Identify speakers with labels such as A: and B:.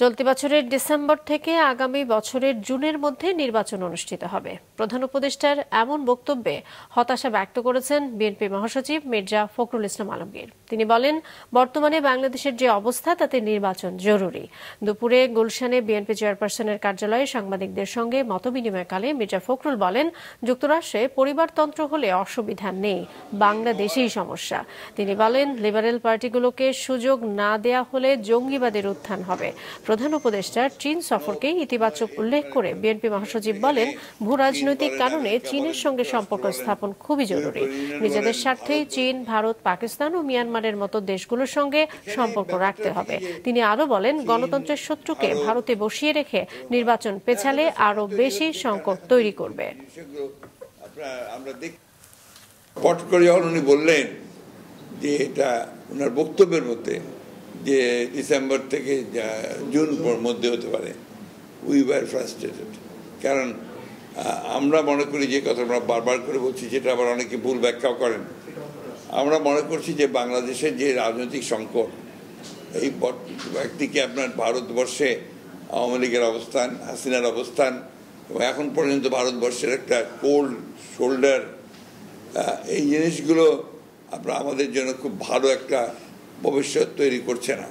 A: চলতি বছরের ডিসেম্বর থেকে আগামী বছরের জুনের মধ্যে নির্বাচন অনুষ্ঠিত হবে। প্রধান উপদেষ্টার এমন বক্তব্যে হতাশা ব্যক্ত করেছেন বিএনপি মহাসচিব মির্জা ফখরুল ইসলাম আলমগীর। তিনি বলেন, বর্তমানে বাংলাদেশের যে অবস্থা তাতে নির্বাচন জরুরি। দুপুরে গুলশানে বিএনপি চেয়ারপারসনের কার্যালয়ে সাংবাদিকদের সঙ্গে মতবিনিময়কালে মির্জা ফখরুল বলেন, যুক্তরাষ্ট্রে পরিবারতন্ত্র হলে অসুবিধা নেই, বাংলাদেশেই সমস্যা। তিনি বলেন, লিবারেল পার্টিগুলোকে সুযোগ না দেয়া হলে জঙ্গিবাদের উত্থান হবে। প্রধান উপদেষ্টার চীন সফরকে ইতিবাচক উল্লেখ করে বিএনপি মহাসচিব বলেন, ভূ রাজনৈতিক কারণে চীনের সঙ্গে সম্পর্ক স্থাপন খুবই জরুরি। নিজেদের স্বার্থেই চীন, ভারত, পাকিস্তান ও মিয়ানমারের মতো দেশগুলোর সঙ্গে সম্পর্ক রাখতে হবে। তিনি আরো বলেন, গণতন্ত্রের শত্রুকে ভারতে বসিয়ে রেখে নির্বাচন পেছালে আরো বেশি সংকট তৈরি করবে।
B: পট করে যখন উনি বললেন যে এটা ওনার বক্তব্যের মধ্যে যে ডিসেম্বর থেকে জুন মধ্যে হতে পারে, উই ওয়ার ফ্রাস্ট্রেটেড। কারণ আমরা মনে করি যে কথা আমরা বারবার করে বলছি, যেটা আবার অনেকে ভুল ব্যাখ্যাও করেন। আমরা মনে করছি যে বাংলাদেশের যে রাজনৈতিক সংকট, এই একদিকে আপনার ভারতবর্ষে আওয়ামী লীগের অবস্থান, হাসিনার অবস্থান, এবং এখন পর্যন্ত ভারতবর্ষের একটা কোল্ড শোল্ডার, এই জিনিসগুলো আপনার আমাদের জন্য খুব ভালো একটা ভবিষ্যৎ তৈরি করছে না।